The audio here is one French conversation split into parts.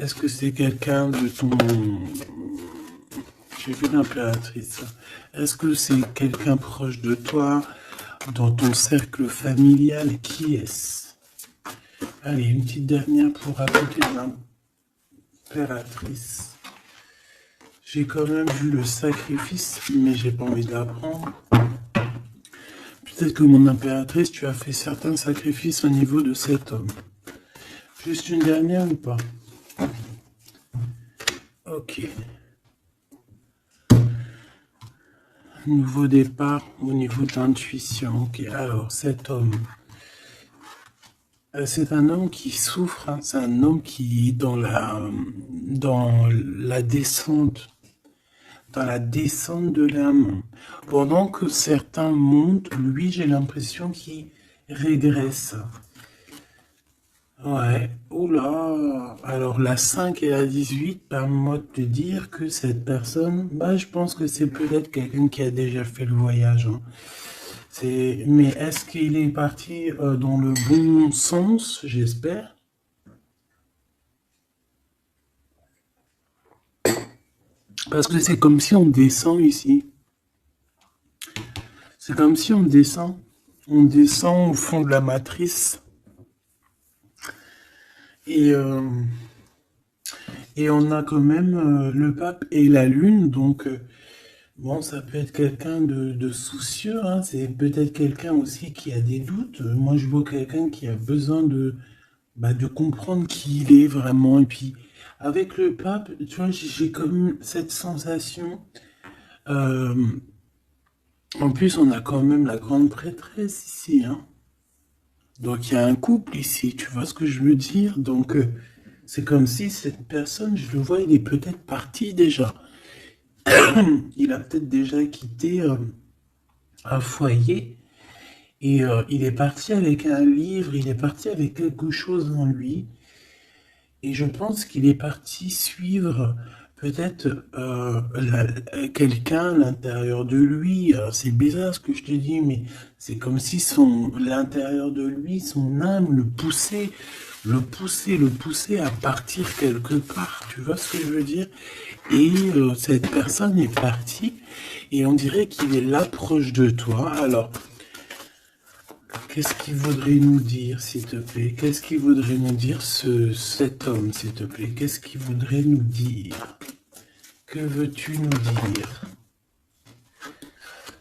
Est-ce que c'est quelqu'un de ton... J'ai vu l'impératrice. Est-ce que c'est quelqu'un proche de toi, dans ton cercle familial? Qui est-ce? Allez, une petite dernière pour appliquer l'impératrice. J'ai quand même vu le sacrifice, mais j'ai pas envie de l'apprendre. Peut-être que mon impératrice, tu as fait certains sacrifices au niveau de cet homme. Juste une dernière ou pas? Ok. Nouveau départ au niveau de l'intuition. Ok, alors cet homme, c'est un homme qui souffre, hein. C'est un homme qui est dans la descente, de l'âme. Pendant que certains montent, lui, j'ai l'impression qu'il régresse. Ouais, oula. Alors la 5 et la 18 permettent de te dire que cette personne, je pense que c'est peut-être quelqu'un qui a déjà fait le voyage, hein. Mais est-ce qu'il est parti dans le bon sens, j'espère? Parce que c'est comme si on descend ici. C'est comme si on descend. On descend au fond de la matrice. Et, euh, et on a quand même le pape et la lune. Donc, bon, ça peut être quelqu'un de soucieux, hein. C'est peut-être quelqu'un aussi qui a des doutes. Moi, je vois quelqu'un qui a besoin de comprendre qui il est vraiment. Et puis, avec le pape, tu vois, j'ai comme cette sensation. euh, En plus, on a quand même la grande prêtresse ici, hein. Donc, il y a un couple ici, tu vois ce que je veux dire? Donc, c'est comme si cette personne, je le vois, il est peut-être parti déjà. Il a peut-être déjà quitté un foyer et il est parti avec un livre, il est parti avec quelque chose en lui. Et je pense qu'il est parti suivre peut-être quelqu'un à l'intérieur de lui. Alors, c'est bizarre ce que je te dis, mais c'est comme si l'intérieur de lui, son âme le poussait à partir quelque part. Tu vois ce que je veux dire? Et cette personne est partie et on dirait qu'il est là proche de toi. Alors, qu'est-ce qu'il voudrait nous dire, s'il te plaît? Qu'est-ce qu'il voudrait nous dire, cet homme, s'il te plaît? Qu'est-ce qu'il voudrait nous dire? Que veux-tu nous dire?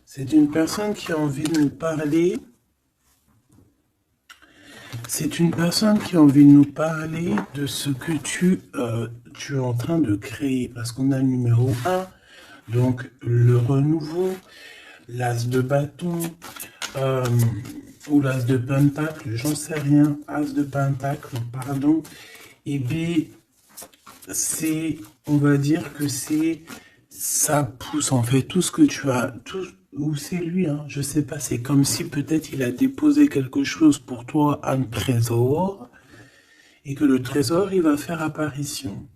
C'est une personne qui a envie de nous parler. C'est une personne qui a envie de nous parler de ce que tu es en train de créer. Parce qu'on a le numéro 1, donc le renouveau, l'as de bâton, euh, ou l'as de pentacle, j'en sais rien, as de pentacle, pardon, et B, on va dire que ça pousse en fait, tout ce que tu as, ou c'est lui, hein, je sais pas, c'est comme si peut-être il a déposé quelque chose pour toi, un trésor, et que le trésor, il va faire apparition.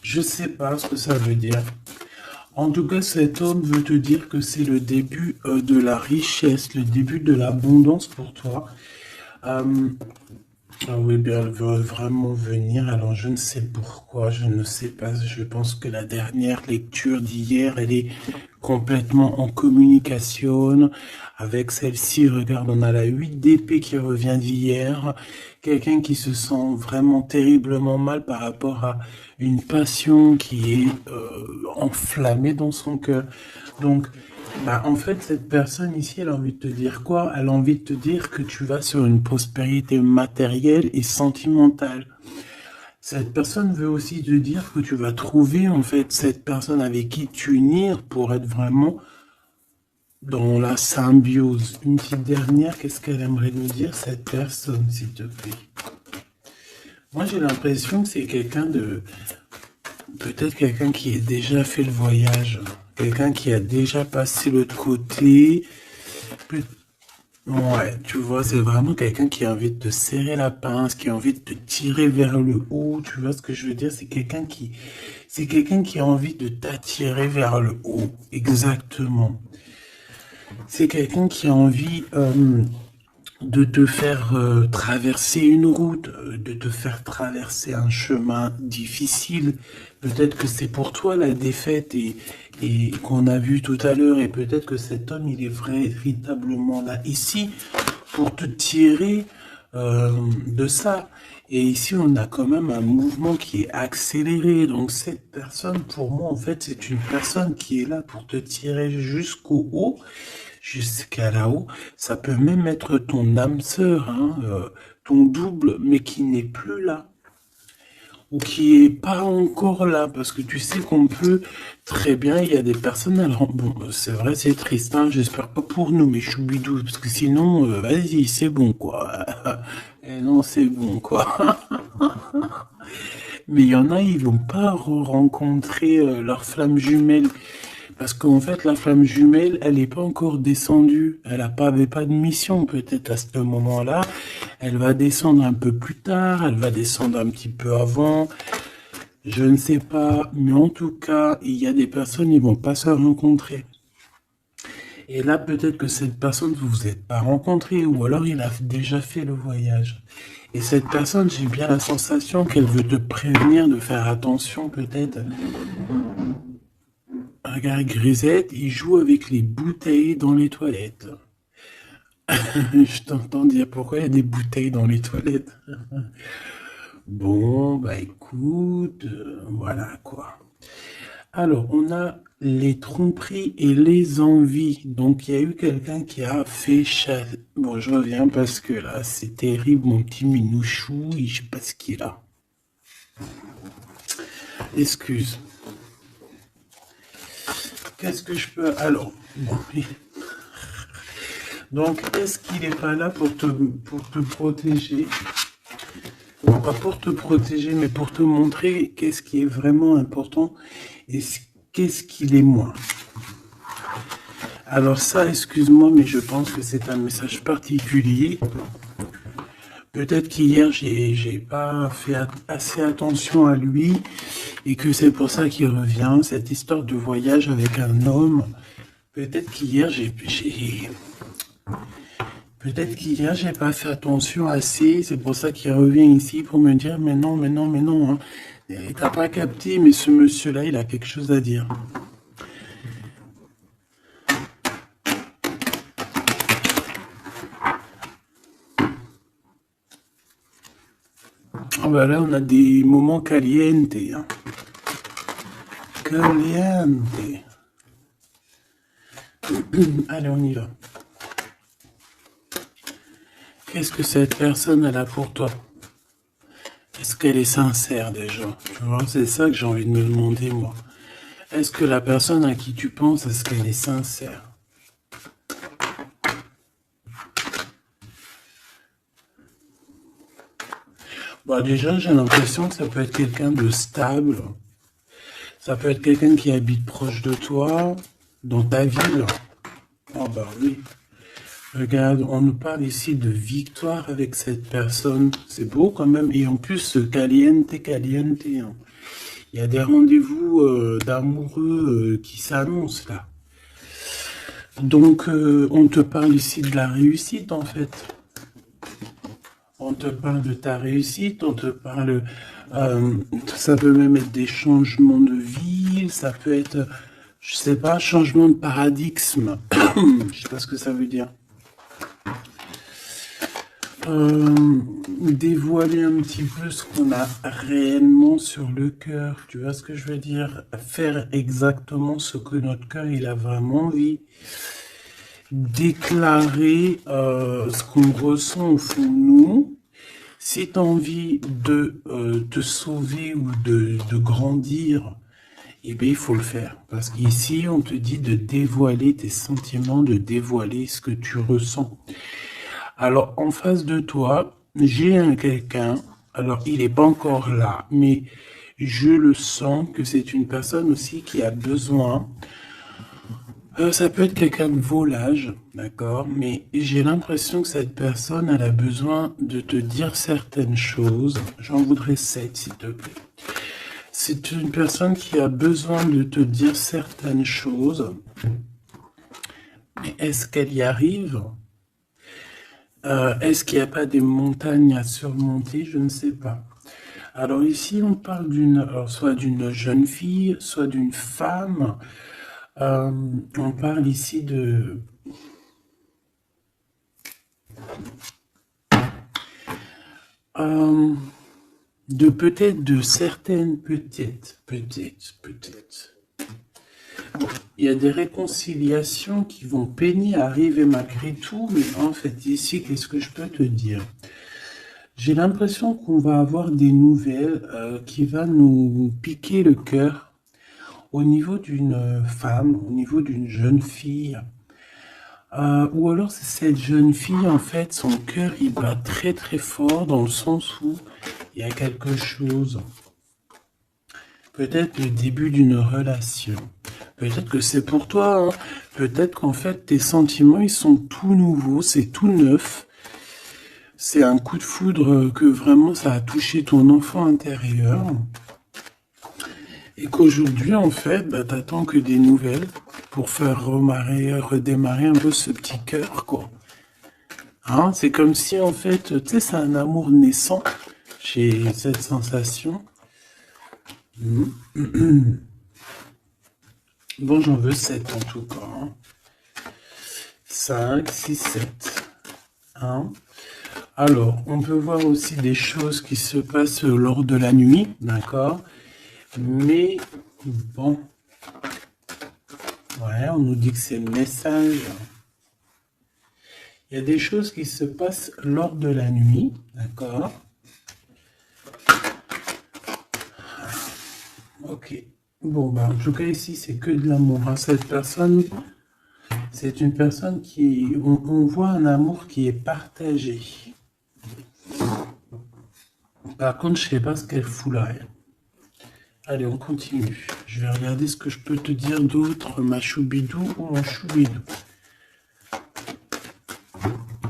Je sais pas ce que ça veut dire. En tout cas, cet homme veut te dire que c'est le début de la richesse, le début de l'abondance pour toi. Euh, ah oui, bien, elle veut vraiment venir. Alors, je ne sais pourquoi, je ne sais pas. Je pense que la dernière lecture d'hier, elle est complètement en communication avec celle-ci. Regarde, on a la 8 d'épée qui revient d'hier. Quelqu'un qui se sent vraiment terriblement mal par rapport à une passion qui est enflammée dans son cœur. Donc, en fait, cette personne ici, elle a envie de te dire quoi? Elle a envie de te dire que tu vas sur une prospérité matérielle et sentimentale. Cette personne veut aussi te dire que tu vas trouver, en fait, cette personne avec qui t'unir pour être vraiment dans la symbiose. Une petite dernière, qu'est-ce qu'elle aimerait nous dire, cette personne, s'il te plaît? Moi, j'ai l'impression que c'est peut-être quelqu'un qui a déjà fait le voyage, quelqu'un qui a déjà passé l'autre côté. Ouais, tu vois, c'est vraiment quelqu'un qui a envie de te serrer la pince, qui a envie de te tirer vers le haut. Tu vois ce que je veux dire? C'est quelqu'un qui a envie de t'attirer vers le haut. Exactement. C'est quelqu'un qui a envie de te faire traverser une route, de te faire traverser un chemin difficile. Peut-être que c'est pour toi la défaite et qu'on a vu tout à l'heure, et peut-être que cet homme, il est véritablement là ici pour te tirer de ça. Et ici, on a quand même un mouvement qui est accéléré. Donc cette personne, pour moi, en fait, c'est une personne qui est là pour te tirer jusqu'au haut, jusqu'à là-haut. Ça peut même être ton âme sœur, hein, ton double, mais qui n'est plus là. Ou qui est pas encore là, parce que tu sais qu'on peut très bien, il y a des personnes, alors bon, c'est vrai, c'est triste, hein, j'espère pas pour nous, mais choubidou, parce que sinon, vas-y, c'est bon, quoi. Et non, c'est bon, quoi. Mais il y en a, ils vont pas rencontrer leur flamme jumelle. Parce qu'en fait, la flamme jumelle, elle n'est pas encore descendue. Elle avait pas de mission, peut-être, à ce moment-là. Elle va descendre un peu plus tard. Elle va descendre un petit peu avant. Je ne sais pas. Mais en tout cas, il y a des personnes, ils vont pas se rencontrer. Et là, peut-être que cette personne, vous vous êtes pas rencontré, ou alors il a déjà fait le voyage. Et cette personne, j'ai bien la sensation qu'elle veut te prévenir de faire attention, peut-être. Regarde, Grisette, il joue avec les bouteilles dans les toilettes. Je t'entends dire pourquoi il y a des bouteilles dans les toilettes. Bon, bah écoute, voilà quoi. Alors, on a les tromperies et les envies. Donc, il y a eu quelqu'un qui a fait Bon, je reviens parce que là, c'est terrible, mon petit minouchou, je sais pas ce qu'il a. Excuse. Qu'est-ce que je peux... Alors, bon, donc, est-ce qu'il n'est pas là pour te protéger? Pas pour te protéger, mais pour te montrer qu'est-ce qui est vraiment important et qu'est-ce qu'il est moins. Alors ça, excuse-moi, mais je pense que c'est un message particulier. Peut-être qu'hier, j'ai pas fait assez attention à lui et que c'est pour ça qu'il revient, cette histoire de voyage avec un homme. Peut-être qu'hier, Peut-être qu'hier, j'ai pas fait attention assez, c'est pour ça qu'il revient ici pour me dire, mais non, mais non, mais non, hein. T'as pas capté, mais ce monsieur-là, il a quelque chose à dire. Ah bah là, on a des moments caliente, hein. Caliente. Allez, on y va. Qu'est-ce que cette personne elle a pour toi? Est-ce qu'elle est sincère déjà? Tu vois, c'est ça que j'ai envie de me demander, moi. Est-ce que la personne à qui tu penses, est-ce qu'elle est sincère? Bah déjà, j'ai l'impression que ça peut être quelqu'un de stable. Ça peut être quelqu'un qui habite proche de toi, dans ta ville. Oh bah oui. Regarde, on nous parle ici de victoire avec cette personne. C'est beau quand même. Et en plus, caliente, caliente, hein. Il y a des rendez-vous d'amoureux qui s'annoncent là. Donc, on te parle ici de la réussite en fait. On te parle de ta réussite, on te parle... ça peut même être des changements de ville, ça peut être, je sais pas, changement de paradigme. Je sais pas ce que ça veut dire. Dévoiler un petit peu ce qu'on a réellement sur le cœur, tu vois ce que je veux dire? Faire exactement ce que notre cœur il a vraiment envie. Déclarer ce qu'on ressent au fond de nous. Si tu as envie de te sauver ou de grandir, eh bien, il faut le faire. Parce qu'ici, on te dit de dévoiler tes sentiments, de dévoiler ce que tu ressens. Alors, en face de toi, j'ai quelqu'un, alors il n'est pas encore là, mais je le sens que c'est une personne aussi qui a besoin. Ça peut être quelqu'un de volage, d'accord, mais j'ai l'impression que cette personne, elle a besoin de te dire certaines choses. J'en voudrais 7, s'il te plaît. C'est une personne qui a besoin de te dire certaines choses. Mais est-ce qu'elle y arrive? Est-ce qu'il n'y a pas des montagnes à surmonter? Je ne sais pas. Alors ici, on parle soit d'une jeune fille, soit d'une femme. Euh, on parle ici euh, peut-être de certaines, peut-être. Il y a des réconciliations qui vont peiner à arriver malgré tout, mais en fait, ici, qu'est-ce que je peux te dire? J'ai l'impression qu'on va avoir des nouvelles qui va nous piquer le cœur au niveau d'une femme, au niveau d'une jeune fille. Ou alors c'est cette jeune fille, en fait, son cœur, il bat très très fort dans le sens où il y a quelque chose. Peut-être le début d'une relation. Peut-être que c'est pour toi, hein. Peut-être qu'en fait, tes sentiments, ils sont tout nouveaux, c'est tout neuf. C'est un coup de foudre que vraiment ça a touché ton enfant intérieur. Et qu'aujourd'hui, en fait, bah, t'attends que des nouvelles pour faire redémarrer un peu ce petit cœur, quoi. Hein, c'est comme si, en fait, tu sais, c'est un amour naissant. J'ai cette sensation. Bon, j'en veux 7 en tout cas. Hein. 5, 6, 7. Hein. Alors, on peut voir aussi des choses qui se passent lors de la nuit, d'accord? Mais, bon, ouais, on nous dit que c'est le message. Il y a des choses qui se passent lors de la nuit, d'accord? Ok. Bon, bah, en tout cas, ici, c'est que de l'amour. Hein. Cette personne, c'est une personne qui... On voit un amour qui est partagé. Par contre, je sais pas ce qu'elle fout là. Elle. Allez, on continue. Je vais regarder ce que je peux te dire d'autre, ma choubidou ou mon choubidou.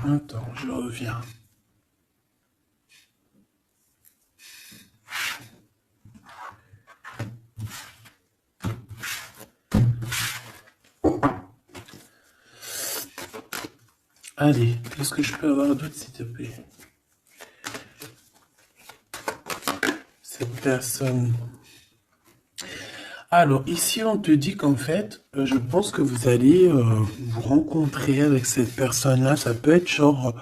Attends, je reviens. Allez, qu'est-ce que je peux avoir d'autre, s'il te plaît? Cette personne. Alors, ici, on te dit qu'en fait, je pense que vous allez vous rencontrer avec cette personne-là. Ça peut être genre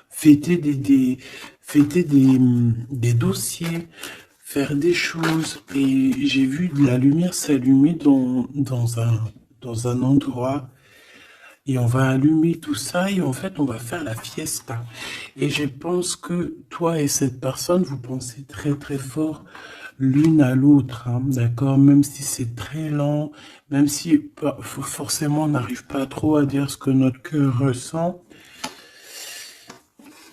fêter fêter des dossiers, faire des choses. Et j'ai vu de la lumière s'allumer dans un endroit. Et on va allumer tout ça et en fait, on va faire la fiesta. Et je pense que toi et cette personne, vous pensez très très fort l'une à l'autre, hein, d'accord? Même si c'est très lent, même si forcément on n'arrive pas trop à dire ce que notre cœur ressent.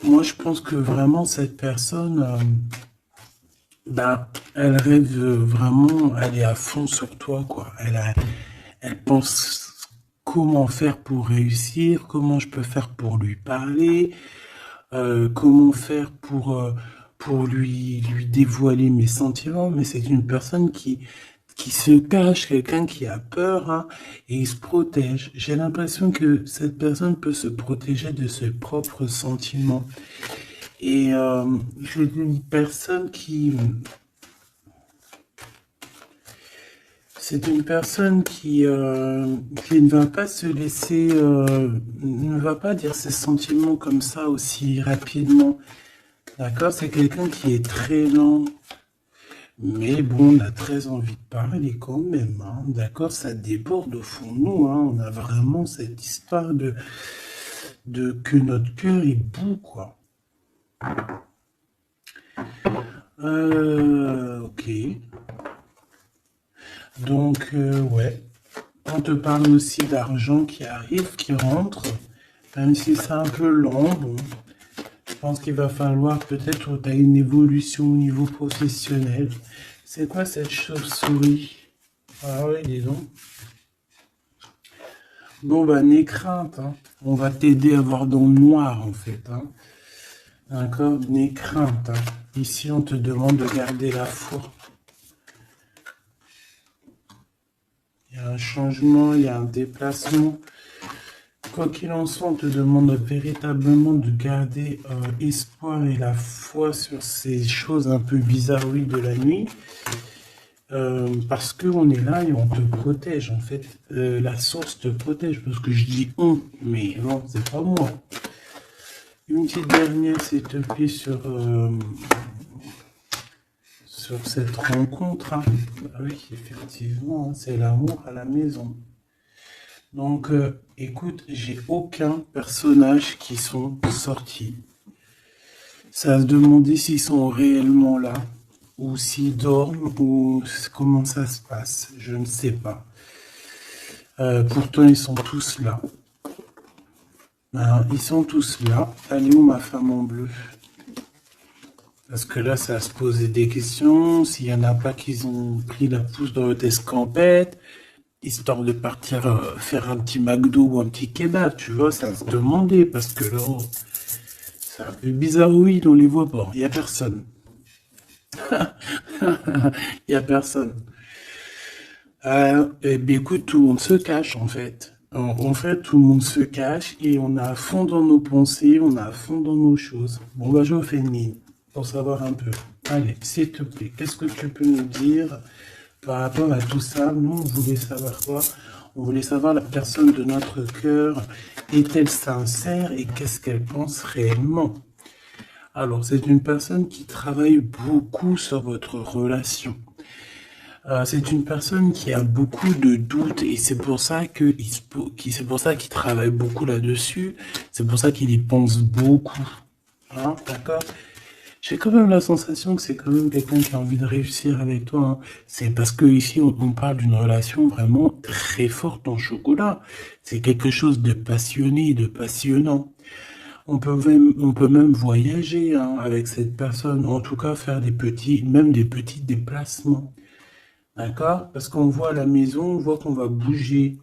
Moi, je pense que vraiment cette personne, ben, elle rêve vraiment, elle est à fond sur toi, quoi. Elle pense comment faire pour réussir, comment je peux faire pour lui parler, comment faire pour lui dévoiler mes sentiments, mais c'est une personne qui se cache, quelqu'un qui a peur, hein, et il se protège. J'ai l'impression que cette personne peut se protéger de ses propres sentiments. Et c'est une personne c'est une personne qui ne va pas se laisser, ne va pas dire ses sentiments comme ça aussi rapidement. D'accord? C'est quelqu'un qui est très lent. Mais bon, on a très envie de parler quand même. Hein. D'accord? Ça déborde au fond de nous. Hein. On a vraiment cette histoire de que notre cœur est bout, quoi. Ok. Donc, ouais. On te parle aussi d'argent qui arrive, qui rentre. Même si c'est un peu lent, bon. Je pense qu'il va falloir peut-être que tu as une évolution au niveau professionnel. C'est quoi cette chauve-souris? Ah ouais, dis donc. Bon, bah, n'aie crainte. Hein. On va t'aider à voir dans le noir, en fait. Hein. D'accord? N'aie crainte. Hein. Ici, on te demande de garder la foi. Il y a un changement, il y a un déplacement. Quoi qu'il en soit, on te demande véritablement de garder espoir et la foi sur ces choses un peu bizarroïdes de la nuit. Parce qu'on est là et on te protège. En fait, la source te protège. Parce que je dis on, mais non, c'est pas moi. Une petite dernière, s'il te plaît, sur cette rencontre. Hein. Ah oui, effectivement, hein, c'est l'amour à la maison. Donc, écoute, j'ai aucun personnage qui sont sortis. Ça a se demander s'ils sont réellement là, ou s'ils dorment, ou comment ça se passe. Je ne sais pas. Pourtant, ils sont tous là. Alors, ils sont tous là. Elle est où ma femme en bleu? Parce que là, ça va se poser des questions. S'il n'y en a pas qui ont pris la pousse dans votre escampette, histoire de partir faire un petit McDo ou un petit kebab, tu vois, ça va se demander. Parce que là, c'est un peu bizarre, oui, on les voit pas. Il n'y a personne. Il n'y a personne. Eh bien, écoute, tout le monde se cache, en fait. En fait, tout le monde se cache et on est à fond dans nos pensées, on est à fond dans nos choses. Bon, bah, je refais une ligne pour savoir un peu. Allez, s'il te plaît, qu'est-ce que tu peux nous dire par rapport à tout ça? Nous, on voulait savoir quoi? On voulait savoir la personne de notre cœur. Est-elle sincère et qu'est-ce qu'elle pense réellement? Alors, c'est une personne qui travaille beaucoup sur votre relation. C'est une personne qui a beaucoup de doutes et c'est pour ça qu'il travaille beaucoup là-dessus. C'est pour ça qu'il y pense beaucoup. Hein, d'accord? J'ai quand même la sensation que c'est quand même quelqu'un qui a envie de réussir avec toi. Hein. C'est parce que ici on parle d'une relation vraiment très forte en chocolat. C'est quelque chose de passionné, de passionnant. On peut même voyager hein, avec cette personne. En tout cas, faire même des petits déplacements. D'accord? Parce qu'on voit à la maison, on voit qu'on va bouger.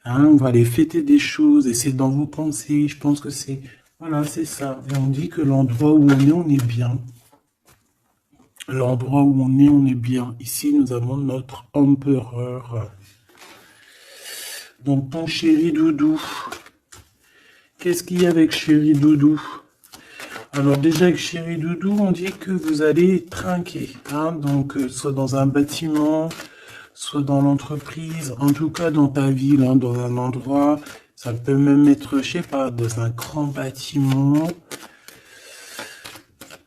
Hein, on va aller fêter des choses et c'est dans vos pensées. Je pense que c'est... Voilà, c'est ça. Et on dit que l'endroit où on est bien. L'endroit où on est bien. Ici, nous avons notre empereur. Donc, ton chéri doudou. Qu'est-ce qu'il y a avec chéri doudou? Alors déjà avec chéri doudou, on dit que vous allez trinquer. Hein, donc, soit dans un bâtiment, soit dans l'entreprise, en tout cas dans ta ville, hein, dans un endroit. Ça peut même être, je sais pas, dans un grand bâtiment.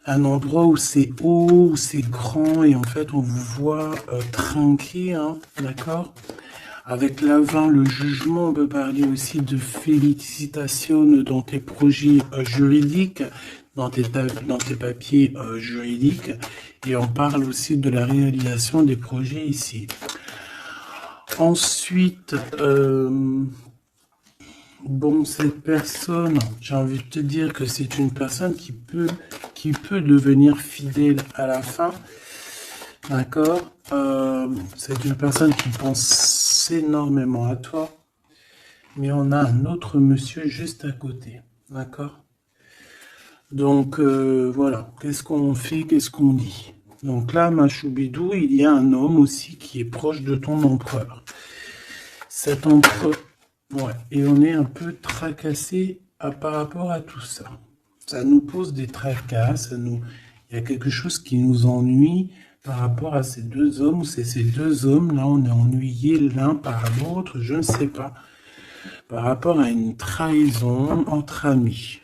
Un endroit où c'est haut, où c'est grand, et en fait, on vous voit trinquer, hein, d'accord? Avec l'avant, le jugement, on peut parler aussi de félicitations dans tes projets juridiques, dans tes papiers juridiques, et on parle aussi de la réalisation des projets ici. Ensuite, bon, cette personne, j'ai envie de te dire que c'est une personne qui peut devenir fidèle à la fin. D'accord? C'est une personne qui pense énormément à toi. Mais on a un autre monsieur juste à côté. D'accord? Donc, voilà. Qu'est-ce qu'on fait? Qu'est-ce qu'on dit? Donc là, ma choubidou, il y a un homme aussi qui est proche de ton empereur. Cet empereur... Ouais, et on est un peu tracassé par rapport à tout ça. Ça nous pose des tracas, il y a quelque chose qui nous ennuie par rapport à ces deux hommes, ou c'est ces deux hommes, là on est ennuyés l'un par l'autre, je ne sais pas, par rapport à une trahison entre amis.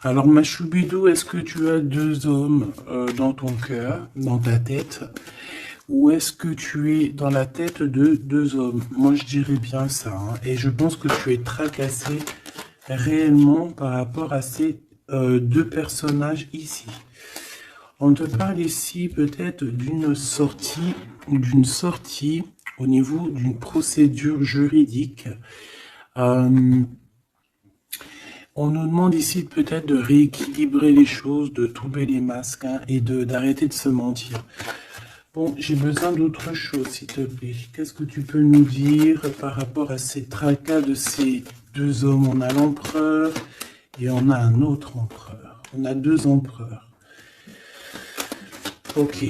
Alors ma choubidou, est-ce que tu as deux hommes dans ton cœur, dans ta tête? Ou est-ce que tu es dans la tête de deux hommes? Moi, je dirais bien ça. Hein. Et je pense que tu es tracassé réellement par rapport à ces deux personnages ici. On te parle ici peut-être d'une sortie au niveau d'une procédure juridique. On nous demande ici peut-être de rééquilibrer les choses, de tomber les masques hein, et d'arrêter de se mentir. Bon, j'ai besoin d'autre chose, s'il te plaît. Qu'est-ce que tu peux nous dire par rapport à ces tracas de ces deux hommes? On a l'empereur et on a un autre empereur. On a deux empereurs. Ok.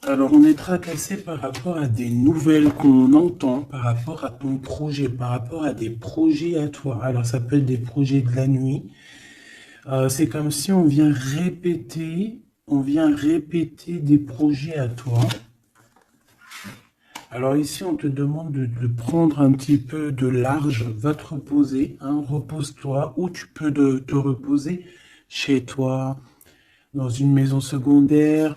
Alors, on est tracassé par rapport à des nouvelles qu'on entend, par rapport à ton projet, par rapport à des projets à toi. Alors, ça peut être des projets de la nuit. C'est comme si on vient répéter des projets à toi. Alors ici, on te demande de prendre un petit peu de large, va te reposer, hein, repose-toi, ou tu peux te reposer chez toi, dans une maison secondaire,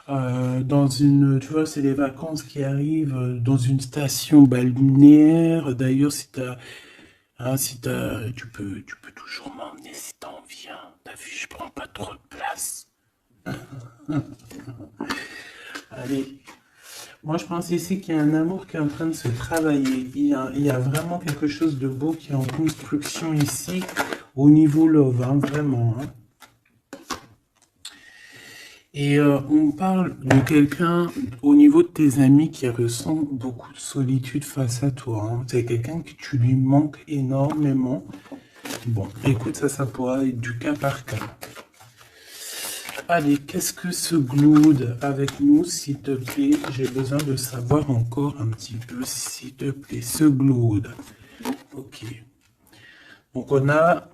dans une, tu vois, c'est les vacances qui arrivent, dans une station balnéaire. D'ailleurs, tu peux toujours m'emmener si t'as envie, hein. T'as vu, je prends pas trop de place. Allez. Moi, je pense ici qu'il y a un amour qui est en train de se travailler. Il y a vraiment quelque chose de beau qui est en construction ici, au niveau love, hein, vraiment. Hein. Et on parle de quelqu'un au niveau de tes amis qui ressent beaucoup de solitude face à toi. Hein. C'est quelqu'un que tu lui manques énormément. Bon, écoute, ça pourra être du cas par cas. Allez, qu'est-ce que ce Glood avec nous, s'il te plaît? J'ai besoin de savoir encore un petit peu, s'il te plaît, ce Glood. Ok. Donc, on a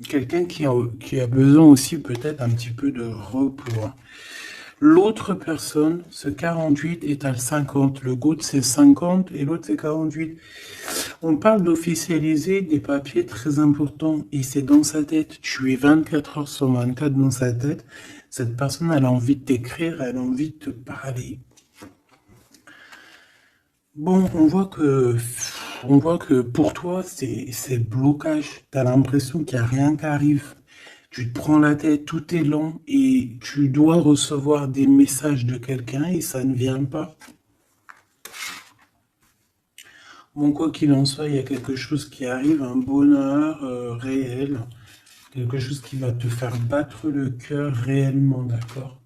quelqu'un qui a besoin aussi peut-être un petit peu de repos. L'autre personne, ce 48 est à 50. Le Glood, c'est 50 et l'autre, c'est 48. On parle d'officialiser des papiers très importants et c'est dans sa tête. Tu es 24 heures sur 24 dans sa tête. Cette personne, elle a envie de t'écrire, elle a envie de te parler. Bon, on voit que pour toi, c'est blocage. Tu as l'impression qu'il n'y a rien qui arrive. Tu te prends la tête, tout est lent et tu dois recevoir des messages de quelqu'un et ça ne vient pas. Bon, quoi qu'il en soit, il y a quelque chose qui arrive, un bonheur réel, quelque chose qui va te faire battre le cœur réellement, d'accord?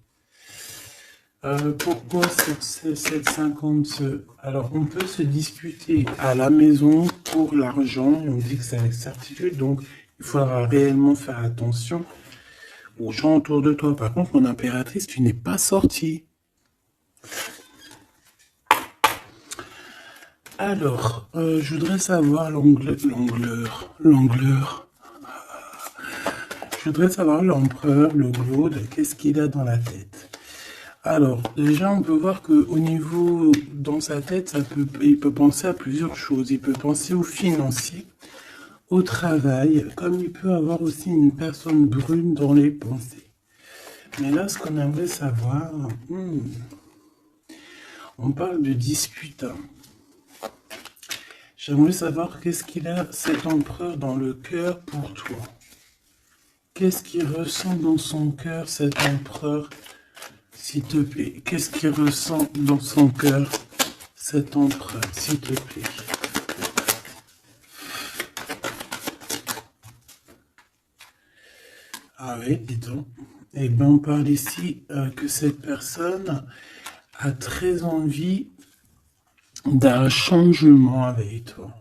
Pourquoi cette 50? Alors, on peut se disputer à la maison pour l'argent, et on dit que c'est avec certitude, donc il faudra réellement faire attention aux gens autour de toi. Par contre, mon impératrice, tu n'es pas sortie. Alors, je voudrais savoir l'angleur. Je voudrais savoir l'empereur, le Glood, qu'est-ce qu'il a dans la tête. Alors, déjà, on peut voir qu'au niveau, dans sa tête, il peut penser à plusieurs choses. Il peut penser au financier, au travail, comme il peut avoir aussi une personne brune dans les pensées. Mais là, ce qu'on aimerait savoir, on parle de dispute. J'aimerais savoir qu'est-ce qu'il a, cet empereur, dans le cœur pour toi. Qu'est-ce qu'il ressent dans son cœur, cet empereur, s'il te plaît? Qu'est-ce qu'il ressent dans son cœur, cet empereur, s'il te plaît? Ah oui, dis donc. Eh bien, on parle ici que cette personne a très envie d'un changement avec toi.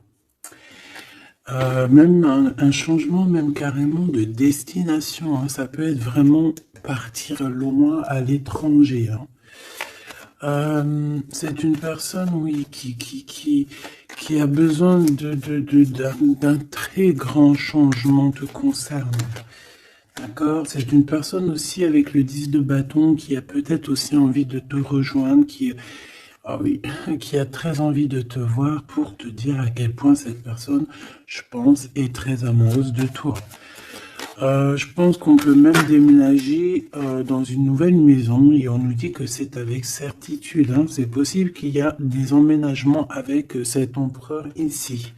Même un changement, même carrément de destination. Hein. Ça peut être vraiment partir loin à l'étranger. Hein. C'est une personne, oui, qui a besoin d'un très grand changement te concernant. D'accord? C'est une personne aussi avec le 10 de bâton qui a peut-être aussi envie de te rejoindre, ah oui, qui a très envie de te voir pour te dire à quel point cette personne, je pense, est très amoureuse de toi. Je pense qu'on peut même déménager dans une nouvelle maison et on nous dit que c'est avec certitude. Hein. C'est possible qu'il y a des emménagements avec cet empereur ici.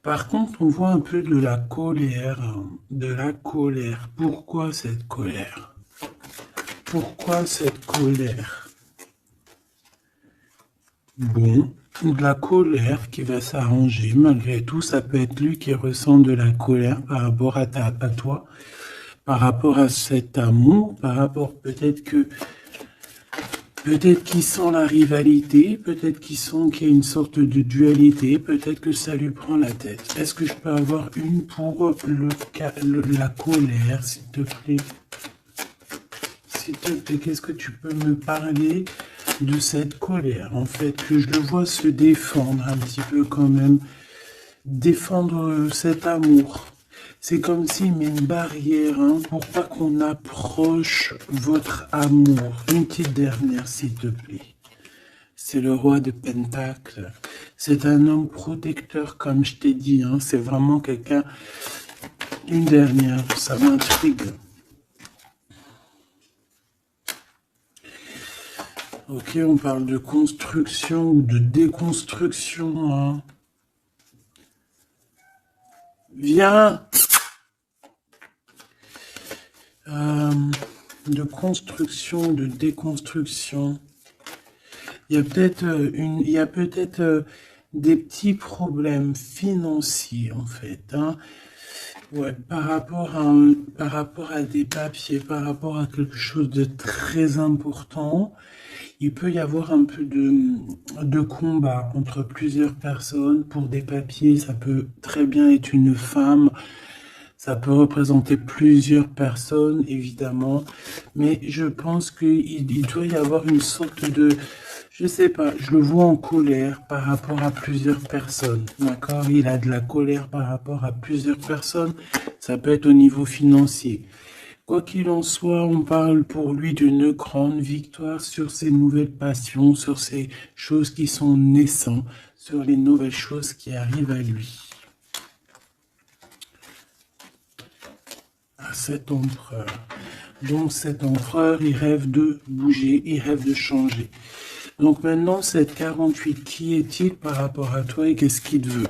Par contre, on voit un peu de la colère. De la colère. Pourquoi cette colère? Pourquoi cette colère? Bon, de la colère qui va s'arranger. Malgré tout, ça peut être lui qui ressent de la colère par rapport à toi, par rapport à cet amour, par rapport peut-être qu'il sent la rivalité, peut-être qu'il y a une sorte de dualité, peut-être que ça lui prend la tête. Est-ce que je peux avoir une pour la colère, s'il te plaît? s'il te plaît, qu'est-ce que tu peux me parler de cette colère? En fait, que je le vois se défendre un petit peu quand même. Défendre cet amour. C'est comme s'il met une barrière hein, pour pas qu'on approche votre amour. Une petite dernière, s'il te plaît. C'est le roi de Pentacle. C'est un homme protecteur, comme je t'ai dit. Hein. C'est vraiment quelqu'un... Une dernière, ça m'intrigue. Ok, on parle de construction ou de déconstruction. Hein. Viens. De construction, de déconstruction. Il y a peut-être des petits problèmes financiers en fait. Hein. Ouais, par rapport à des papiers, par rapport à quelque chose de très important, il peut y avoir un peu de combat entre plusieurs personnes pour des papiers. Ça peut très bien être une femme. Ça peut représenter plusieurs personnes, évidemment, mais je pense qu'il doit y avoir une sorte de, je sais pas, je le vois en colère par rapport à plusieurs personnes, d'accord? Il a de la colère par rapport à plusieurs personnes, ça peut être au niveau financier. Quoi qu'il en soit, on parle pour lui d'une grande victoire sur ses nouvelles passions, sur ces choses qui sont naissantes, sur les nouvelles choses qui arrivent à lui. Cet empereur. Donc cet empereur, il rêve de bouger, il rêve de changer. Donc maintenant, cette 48, qui est-il par rapport à toi et qu'est-ce qu'il veut?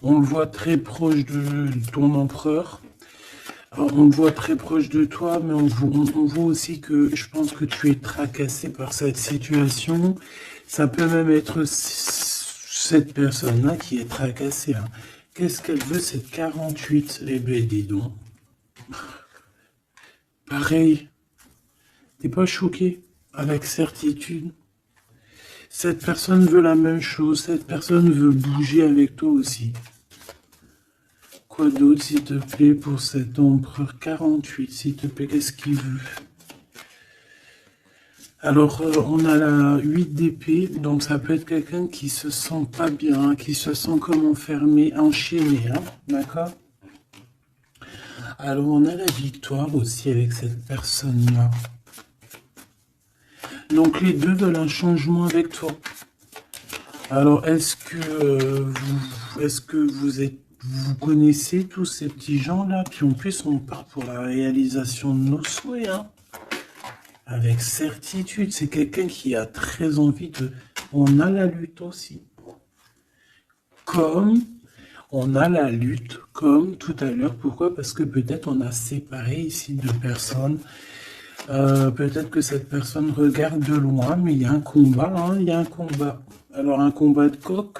On le voit très proche de ton empereur. Alors, on le voit très proche de toi, mais on voit aussi que je pense que tu es tracassé par cette situation. Ça peut même être cette personne-là qui est tracassée. Hein. Qu'est-ce qu'elle veut, cette 48? Eh bien, dis donc. Pareil, t'es pas choqué avec certitude. Cette personne veut la même chose, cette personne veut bouger avec toi aussi. Quoi d'autre, s'il te plaît, pour cet empereur 48, s'il te plaît, qu'est-ce qu'il veut? Alors, on a la 8 d'épée, donc ça peut être quelqu'un qui se sent pas bien, qui se sent comme enfermé, enchaîné, hein, d'accord? Alors, on a la victoire aussi avec cette personne-là. Donc, les deux veulent un changement avec toi. Alors, est-ce que vous connaissez tous ces petits gens-là? Puis en plus, on part pour la réalisation de nos souhaits, hein. Avec certitude, c'est quelqu'un qui a très envie de... On a la lutte aussi. Comme on a la lutte, comme tout à l'heure. Pourquoi? Parce que peut-être on a séparé ici deux personnes. Peut-être que cette personne regarde de loin, mais il y a un combat, hein, il y a un combat. Alors un combat de coq.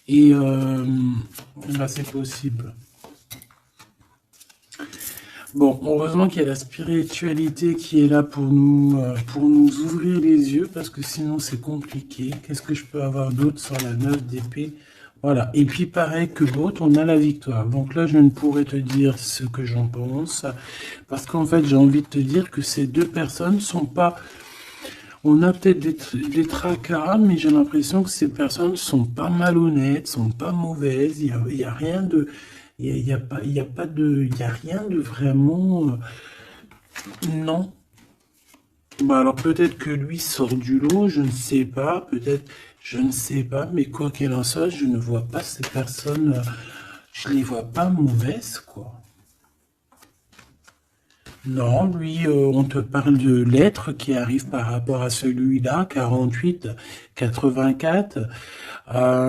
Et là, c'est possible. Bon, heureusement qu'il y a la spiritualité qui est là pour nous ouvrir les yeux, parce que sinon c'est compliqué. Qu'est-ce que je peux avoir d'autre sur la 9 d'épée? Voilà. Et puis pareil que l'autre, on a la victoire. Donc là, je ne pourrais te dire ce que j'en pense, parce qu'en fait, j'ai envie de te dire que ces deux personnes sont pas... On a peut-être des tracas, mais j'ai l'impression que ces personnes sont pas malhonnêtes, sont pas mauvaises. Il y a rien de... Il y a rien de vraiment... non. Bah alors peut-être que lui sort du lot, je ne sais pas, peut-être, je ne sais pas, mais quoi qu'il en soit, je ne vois pas ces personnes, je les vois pas mauvaises, quoi. Non, lui, on te parle de l'être qui arrive par rapport à celui-là, 48, 84,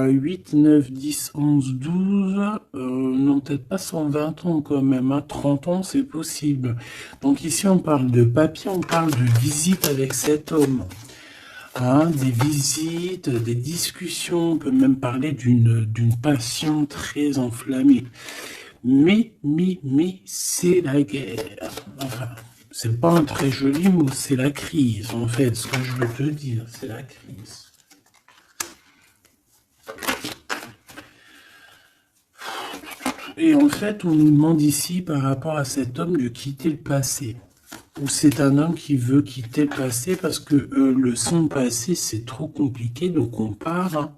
8, 9, 10, 11, 12, non, peut-être pas 120 ans quand même, hein, 30 ans, c'est possible. Donc ici, on parle de papier, on parle de visite avec cet homme. Hein, des visites, des discussions, on peut même parler d'une passion très enflammée. Mais, c'est la guerre. Enfin, c'est pas un très joli mot, c'est la crise, en fait, ce que je veux te dire, c'est la crise. Et en fait, on nous demande ici, par rapport à cet homme, de quitter le passé. ou c'est un homme qui veut quitter le passé parce que le son passé, c'est trop compliqué, donc on part. Hein.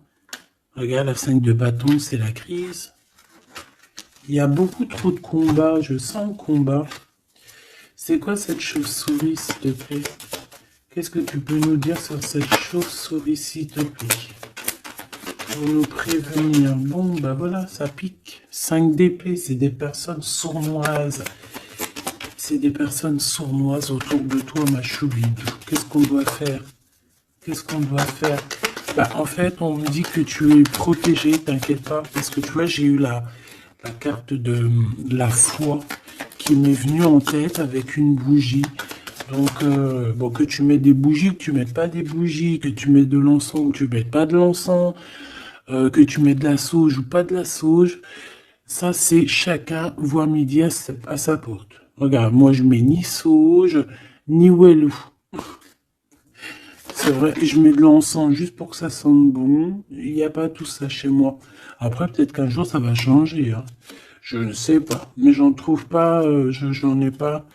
Regarde, la 5 de bâton, c'est la crise. Il y a beaucoup trop de combats, je sens le combat. C'est quoi cette chauve-souris, s'il te plaît? Qu'est-ce que tu peux nous dire sur cette chauve-souris, s'il te plaît? Pour nous prévenir. Bon, bah voilà, ça pique. 5 d'épée, c'est des personnes sournoises. C'est des personnes sournoises autour de toi, ma choubidou. Qu'est-ce qu'on doit faire? Qu'est-ce qu'on doit faire? Bah, en fait, on me dit que tu es protégé, t'inquiète pas. Parce que tu vois, j'ai eu la carte de la foi qui m'est venue en tête avec une bougie. Donc, bon, que tu mets des bougies ou que tu mettes pas des bougies, que tu mets de l'encens ou que tu mettes pas de l'encens, que tu mets de la sauge ou pas de la sauge, ça c'est chacun voit midi à sa porte. Regarde, moi je mets ni sauge, ni wellou. C'est vrai, je mets de l'encens juste pour que ça sente bon. Il n'y a pas tout ça chez moi. Après, peut-être qu'un jour ça va changer. Hein. Je ne sais pas, mais j'en trouve pas, j'en ai pas.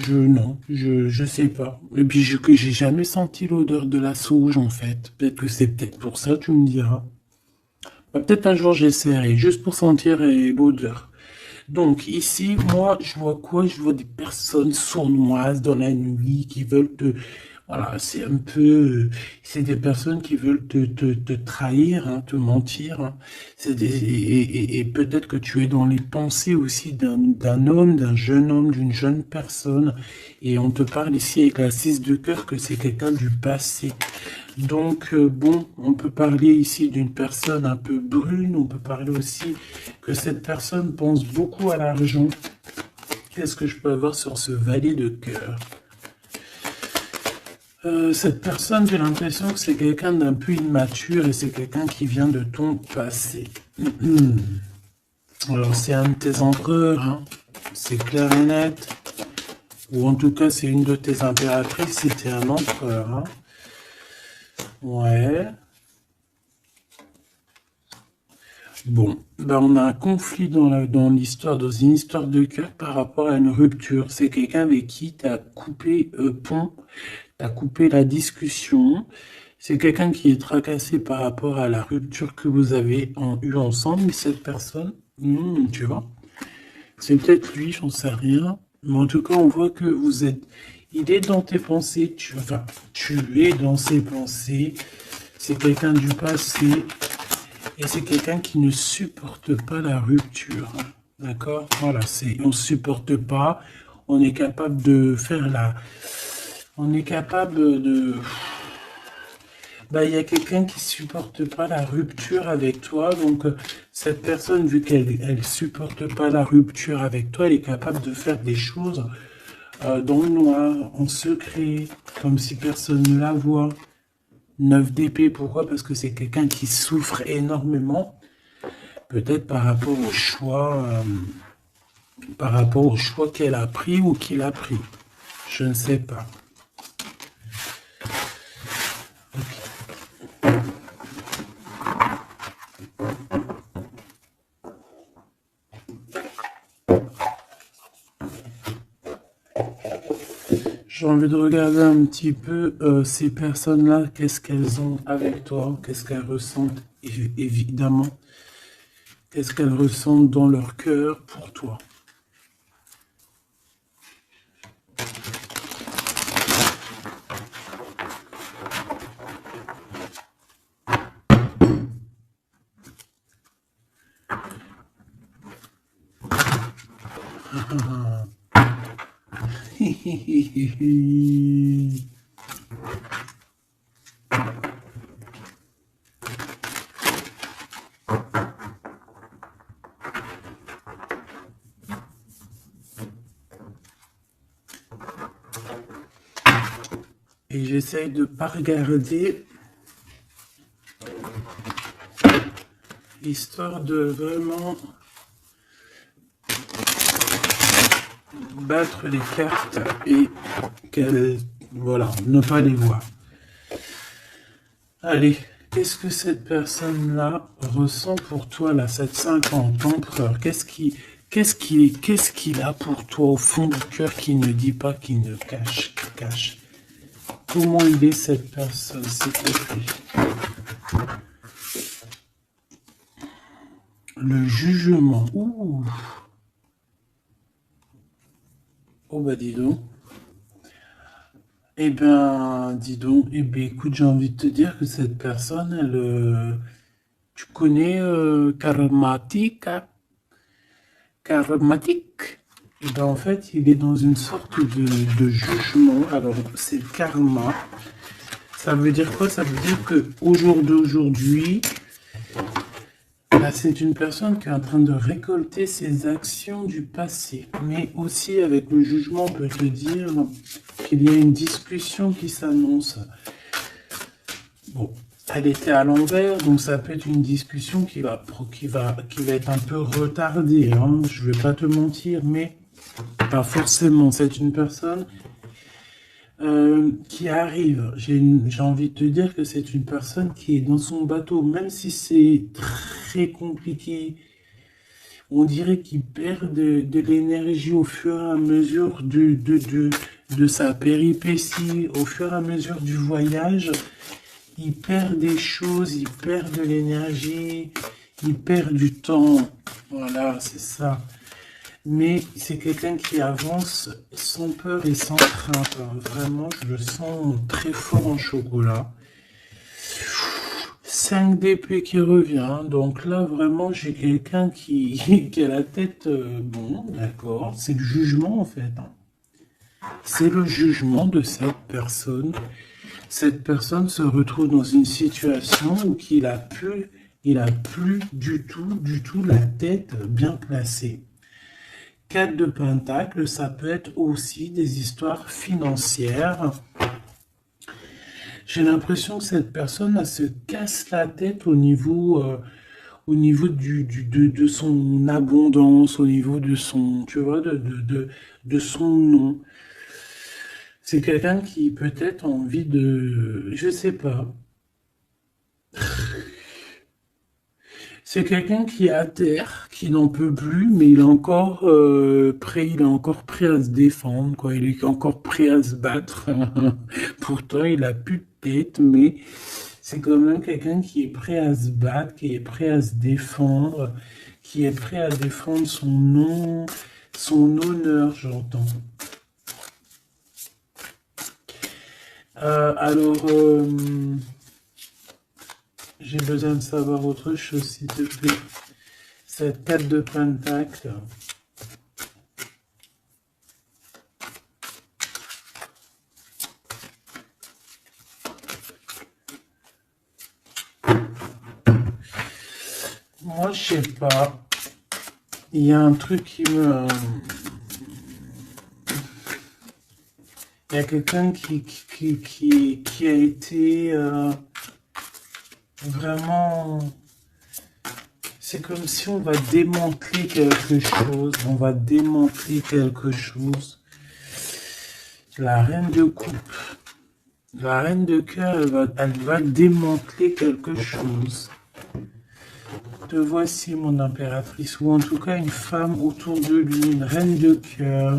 Non, je sais pas. Et puis, j'ai jamais senti l'odeur de la sauge, en fait. Peut-être que c'est peut-être pour ça, tu me diras. Bah, peut-être un jour, j'essaierai, juste pour sentir l'odeur. Donc, ici, moi, je vois quoi? Je vois des personnes sournoises dans la nuit qui veulent te... Voilà, c'est un peu... C'est des personnes qui veulent te trahir, hein, te mentir. Hein. Et peut-être que tu es dans les pensées aussi d'un homme, d'un jeune homme, d'une jeune personne. Et on te parle ici avec la 6 de cœur que c'est quelqu'un du passé. Donc, bon, on peut parler ici d'une personne un peu brune, on peut parler aussi que cette personne pense beaucoup à l'argent. Qu'est-ce que je peux avoir sur ce valet de cœur? Cette personne, j'ai l'impression que c'est quelqu'un d'un peu immature et c'est quelqu'un qui vient de ton passé. Alors, c'est un de tes empereurs, hein. C'est clair et net. Ou en tout cas, c'est une de tes impératrices, c'était un empereur, hein. Ouais. Bon, ben on a un conflit dans l'histoire, dans une histoire de cœur par rapport à une rupture. C'est quelqu'un avec qui tu as coupé pont, tu as coupé la discussion. C'est quelqu'un qui est tracassé par rapport à la rupture que vous avez eue ensemble, mais cette personne, tu vois, c'est peut-être lui, j'en sais rien. Mais en tout cas, on voit que vous êtes... Il est dans tes pensées, tu es dans ses pensées. C'est quelqu'un du passé. Et c'est quelqu'un qui ne supporte pas la rupture. D'accord? Voilà, on ne supporte pas. On est capable de faire On est capable de... Bah, il y a quelqu'un qui supporte pas la rupture avec toi. Donc, cette personne, vu qu'elle supporte pas la rupture avec toi, elle est capable de faire des choses dans le noir, en secret, comme si personne ne la voit. 9 d'épée, pourquoi? Parce que c'est quelqu'un qui souffre énormément, peut-être par rapport au choix qu'elle a pris ou qu'il a pris. Je ne sais pas. J'ai envie de regarder un petit peu ces personnes-là, qu'est-ce qu'elles ont avec toi, qu'est-ce qu'elles ressentent, évidemment, qu'est-ce qu'elles ressentent dans leur cœur pour toi. Et j'essaye de pas regarder, histoire de vraiment battre les cartes et qu'elles, voilà, ne pas les voir. Allez, qu'est-ce que cette personne-là ressent pour toi, là, cette 50 empereur? Qu'est-ce qu'il a pour toi au fond du cœur qui ne dit pas, qui ne cache, qui cache? Comment il est cette personne, s'il te plaît? Le jugement. Ouh. Oh bah dis donc. Eh ben, dis donc. Eh ben, écoute, j'ai envie de te dire que cette personne, elle, tu connais Karmatik, hein? Karmatik. Eh ben, en fait, il est dans une sorte de jugement. Alors, c'est le karma. Ça veut dire quoi? Ça veut dire que au jour d'aujourd'hui, là, c'est une personne qui est en train de récolter ses actions du passé. Mais aussi, avec le jugement, on peut te dire qu'il y a une discussion qui s'annonce. Bon, elle était à l'envers, donc ça peut être une discussion qui va être un peu retardée, hein. Je vais pas te mentir, mais pas forcément. C'est une personne qui arrive. J'ai envie de te dire que c'est une personne qui est dans son bateau, même si c'est très compliqué. On dirait qu'il perd de l'énergie au fur et à mesure de sa péripétie, au fur et à mesure du voyage. Il perd des choses, il perd de l'énergie, il perd du temps. Voilà, c'est ça. Mais c'est quelqu'un qui avance sans peur et sans crainte, hein. Vraiment, je le sens très fort en chocolat. 5 d'épée qui revient. Donc là, vraiment, j'ai quelqu'un qui a la tête... bon, d'accord. C'est le jugement, en fait, hein. C'est le jugement de cette personne. Cette personne se retrouve dans une situation où il a plus du tout la tête bien placée. 4 de Pentacle, ça peut être aussi des histoires financières. J'ai l'impression que cette personne elle se casse la tête au niveau de son abondance, au niveau de son, tu vois, de son nom. C'est quelqu'un qui peut-être a envie de, je sais pas. C'est quelqu'un qui est à terre, qui n'en peut plus, mais il est encore il est encore prêt à se défendre, quoi. Il est encore prêt à se battre. Pourtant, il a plus de tête, mais c'est quand même quelqu'un qui est prêt à se battre, qui est prêt à se défendre, qui est prêt à défendre son nom, son honneur, j'entends. Alors, j'ai besoin de savoir autre chose, s'il te plaît. Cette 4 de Pentacle. Moi, je sais pas. Il y a un truc qui me... Il y a quelqu'un qui a été vraiment... C'est comme si on va démanteler quelque chose. On va démanteler quelque chose. La reine de coupe. La reine de cœur, elle va démanteler quelque chose. Te voici, mon impératrice. Ou en tout cas, une femme autour de lui. Une reine de cœur.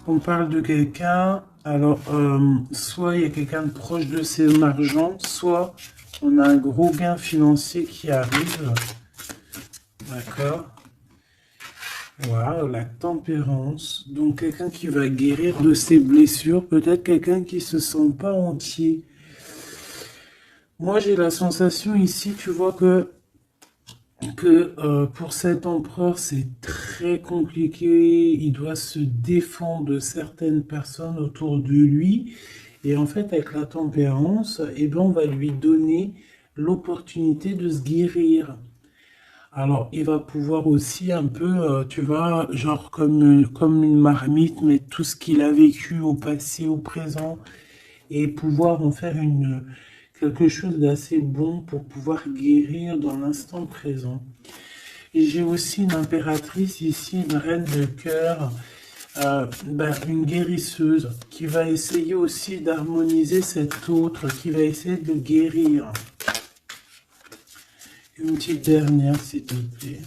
On parle de quelqu'un, alors soit il y a quelqu'un de proche de ses argent, soit on a un gros gain financier qui arrive. D'accord. Voilà, la tempérance. Donc quelqu'un qui va guérir de ses blessures, peut-être quelqu'un qui se sent pas entier. Moi j'ai la sensation ici, tu vois que pour cet empereur, c'est très compliqué. Il doit se défendre de certaines personnes autour de lui. Et en fait, avec la tempérance, eh ben, on va lui donner l'opportunité de se guérir. Alors, il va pouvoir aussi un peu, tu vois, genre comme une marmite, mettre tout ce qu'il a vécu au passé, au présent, et pouvoir en faire quelque chose d'assez bon pour pouvoir guérir dans l'instant présent. Et j'ai aussi une impératrice ici, une reine de cœur, une guérisseuse qui va essayer aussi d'harmoniser cet autre, qui va essayer de le guérir. Une petite dernière, s'il te plaît.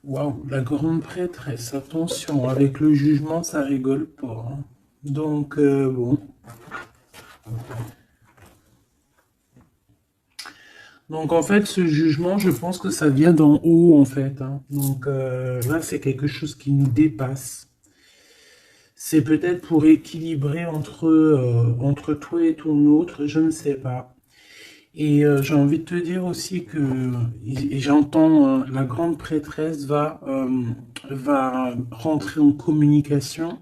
Waouh, la grande prêtresse, attention, avec le jugement, ça rigole pas, hein. Donc, bon. Donc, en fait, ce jugement, je pense que ça vient d'en haut, en fait, hein. Donc, là, c'est quelque chose qui nous dépasse. C'est peut-être pour équilibrer entre toi et ton autre, je ne sais pas. Et j'ai envie de te dire aussi que, et j'entends, la grande prêtresse va rentrer en communication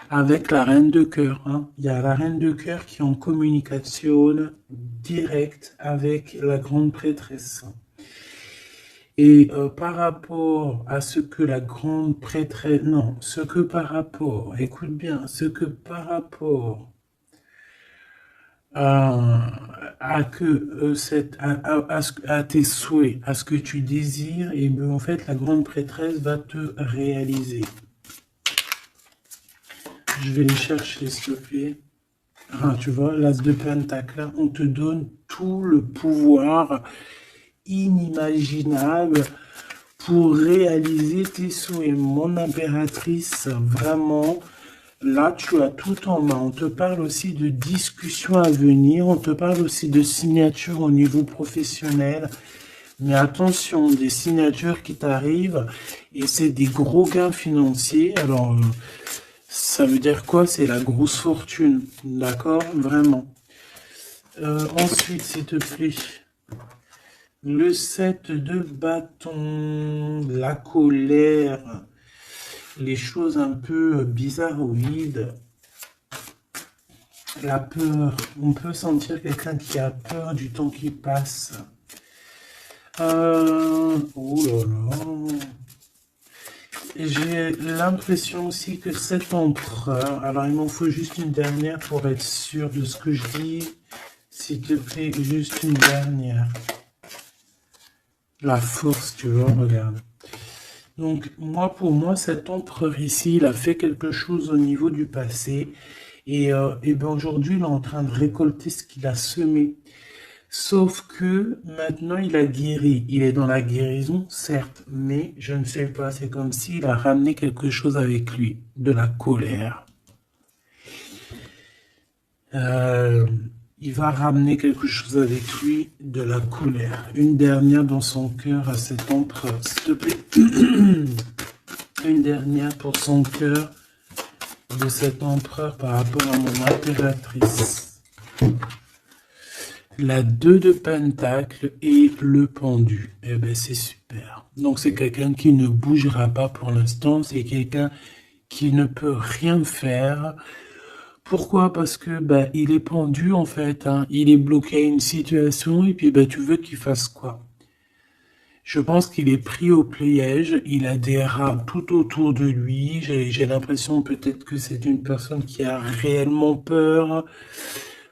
avec la reine de cœur, hein. Il y a la reine de cœur qui est en communication directe avec la grande prêtresse. Et par rapport à ce que la grande prêtresse, non, ce que par rapport, écoute bien, ce que par rapport à que à tes souhaits, à ce que tu désires, et bien en fait la grande prêtresse va te réaliser. Je vais les chercher, s'il te plaît. Ah, tu vois, l'as de pentacle, là, on te donne tout le pouvoir inimaginable pour réaliser tes souhaits. Mon impératrice, vraiment, là, tu as tout en main. On te parle aussi de discussions à venir, on te parle aussi de signatures au niveau professionnel. Mais attention, des signatures qui t'arrivent, et c'est des gros gains financiers. Alors, ça veut dire quoi? C'est la grosse fortune, d'accord? Vraiment. Ensuite, s'il te plaît, le 7 de bâton, la colère, les choses un peu bizarroïdes, la peur. On peut sentir quelqu'un qui a peur du temps qui passe. Oh là là. J'ai l'impression aussi que cet empereur, alors il m'en faut juste une dernière pour être sûr de ce que je dis. S'il te plaît, juste une dernière. La force, tu vois, regarde. Donc, pour moi, cet empereur ici, il a fait quelque chose au niveau du passé. Et ben aujourd'hui, il est en train de récolter ce qu'il a semé. Sauf que maintenant, il a guéri. Il est dans la guérison, certes, mais je ne sais pas. C'est comme s'il a ramené quelque chose avec lui, de la colère. Il va ramener quelque chose avec lui, de la colère. Une dernière dans son cœur à cet empereur, s'il te plaît. Une dernière pour son cœur de cet empereur par rapport à mon impératrice. La 2 de pentacle et le pendu. Eh ben c'est super. Donc c'est quelqu'un qui ne bougera pas pour l'instant. C'est quelqu'un qui ne peut rien faire. Pourquoi? Parce que il est pendu en fait, hein. Il est bloqué à une situation et puis tu veux qu'il fasse quoi? Je pense qu'il est pris au piège. Il a des rats tout autour de lui. J'ai l'impression peut-être que c'est une personne qui a réellement peur.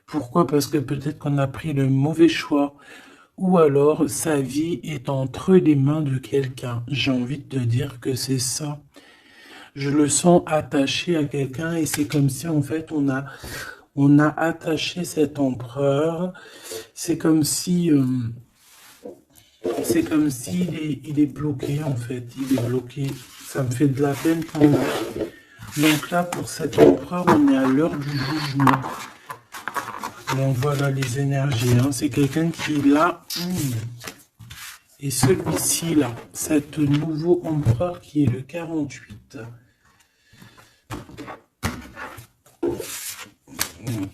Pourquoi? Parce que peut-être qu'on a pris le mauvais choix. Ou alors, sa vie est entre les mains de quelqu'un. J'ai envie de te dire que c'est ça. Je le sens attaché à quelqu'un et c'est comme si, en fait, on a attaché cet empereur. C'est comme si il est bloqué, en fait. Il est bloqué. Ça me fait de la peine pour moi. Donc là, pour cet empereur, on est à l'heure du jugement. Donc voilà les énergies, hein. C'est quelqu'un qui est là. Et celui-ci là, cet nouveau empereur qui est le 48.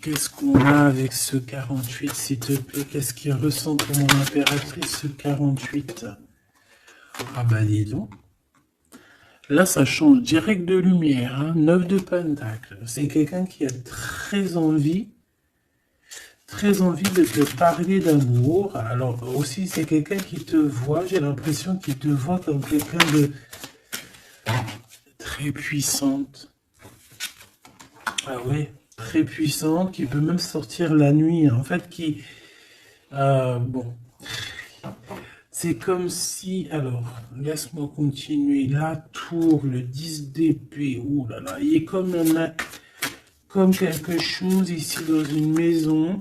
Qu'est-ce qu'on a avec ce 48, s'il te plaît? Qu'est-ce qu'il ressent pour mon impératrice, ce 48? Ah bah dis donc. Là, ça change direct de lumière, hein. 9 de pentacle. C'est quelqu'un qui a très envie de te parler d'amour. Alors aussi, c'est quelqu'un qui te voit, j'ai l'impression qu'il te voit comme quelqu'un de très puissante. Ah ouais, très puissante, qui peut même sortir la nuit. En fait, bon. C'est comme si, alors, laisse-moi continuer. La tour, le 10 d'épée, ouh là là, il est comme quelque chose ici dans une maison.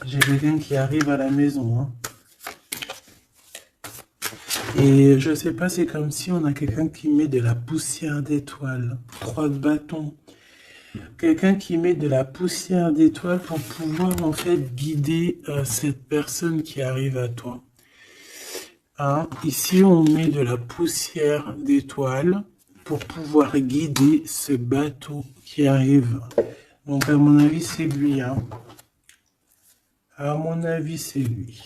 J'ai quelqu'un qui arrive à la maison. Hein. Et je sais pas, c'est comme si on a quelqu'un qui met de la poussière d'étoiles. 3 de bâton. Quelqu'un qui met de la poussière d'étoiles pour pouvoir en fait guider cette personne qui arrive à toi. Hein? Ici, on met de la poussière d'étoiles pour pouvoir guider ce bateau qui arrive. Donc, à mon avis, c'est lui. Hein? À mon avis, c'est lui.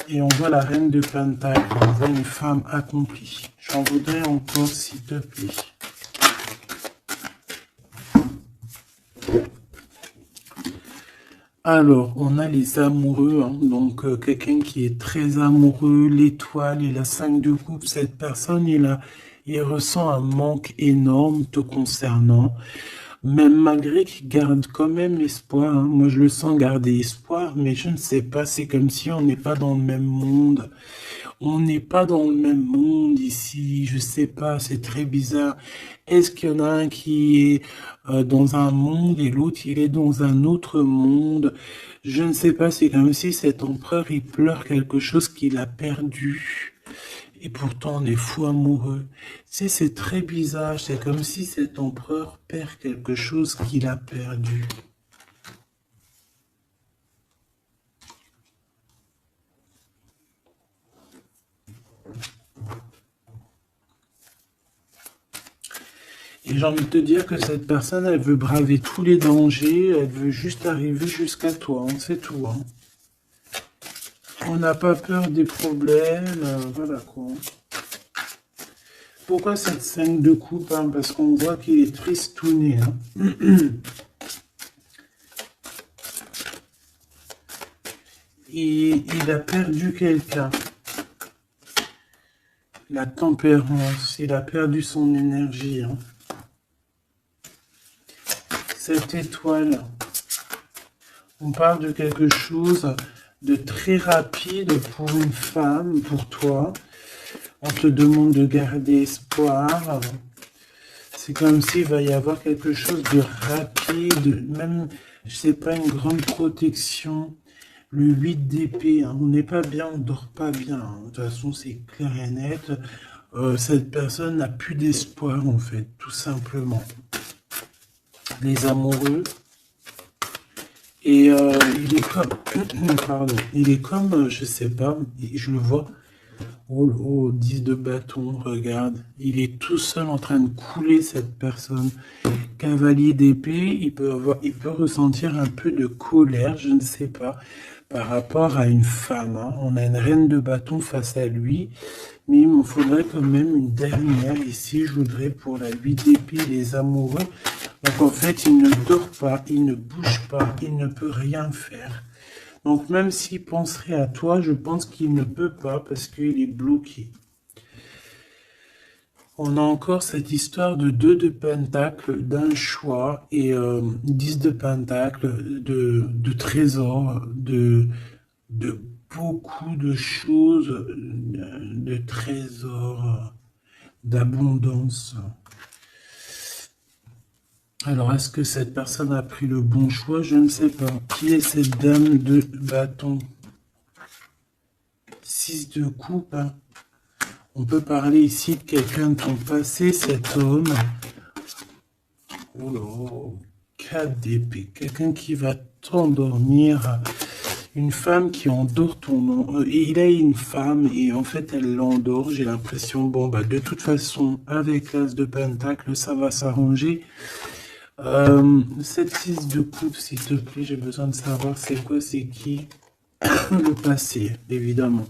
Et on voit la reine de Pentacle. On voit une femme accomplie. J'en voudrais encore, s'il te plaît. Alors, on a les amoureux, hein, donc quelqu'un qui est très amoureux, l'étoile et la 5 de coupe, cette personne, il ressent un manque énorme te concernant, même malgré qu'il garde quand même espoir, hein. Moi je le sens garder espoir, mais je ne sais pas, c'est comme si on n'est pas dans le même monde. On n'est pas dans le même monde ici, je sais pas, c'est très bizarre. Est-ce qu'il y en a un qui est dans un monde et l'autre il est dans un autre monde? Je ne sais pas, c'est comme si cet empereur il pleure quelque chose qu'il a perdu. Et pourtant on est fou amoureux. C'est très bizarre, c'est comme si cet empereur perd quelque chose qu'il a perdu. Et j'ai envie de te dire que cette personne, elle veut braver tous les dangers, elle veut juste arriver jusqu'à toi, hein, c'est tout. Hein. On n'a pas peur des problèmes, voilà quoi. Pourquoi cette 5 de coupe, hein? Parce qu'on voit qu'il est tristouné. Hein. Il a perdu quelqu'un. La tempérance, il a perdu son énergie. Hein. Cette étoile, on parle de quelque chose de très rapide pour une femme, pour toi. On te demande de garder espoir. C'est comme s'il va y avoir quelque chose de rapide, même, je sais pas, une grande protection. Le 8 d'épée, hein. On n'est pas bien, on dort pas bien. Hein. De toute façon, c'est clair et net. Cette personne n'a plus d'espoir, en fait, tout simplement. Les amoureux. Et il est comme, pardon, il est comme, je sais pas, je le vois, oh, 10 de bâton, regarde, il est tout seul en train de couler cette personne. Cavalier d'épée, il peut ressentir un peu de colère, je ne sais pas, par rapport à une femme. Hein. On a une reine de bâton face à lui, mais il me faudrait quand même une dernière ici, je voudrais pour la 8 d'épée, les amoureux. Donc en fait, il ne dort pas, il ne bouge pas, il ne peut rien faire. Donc même s'il penserait à toi, je pense qu'il ne peut pas parce qu'il est bloqué. On a encore cette histoire de 2 de pentacle, d'un choix, et 10 de pentacle, de trésors, de beaucoup de choses, de trésors, d'abondance. Alors, est-ce que cette personne a pris le bon choix? Je ne sais pas. Qui est cette dame de bâton? 6 de coupe. Hein. On peut parler ici de quelqu'un de ton passé, cet homme. Oh là, 4 d'épée. Quelqu'un qui va t'endormir. Une femme qui endort ton nom. Il a une femme et en fait, elle l'endort. J'ai l'impression, bon, bah, de toute façon, avec l'as de pentacle, ça va s'arranger. Cette 6 de coupe, s'il te plaît, j'ai besoin de savoir c'est quoi, c'est qui. Le passé, évidemment.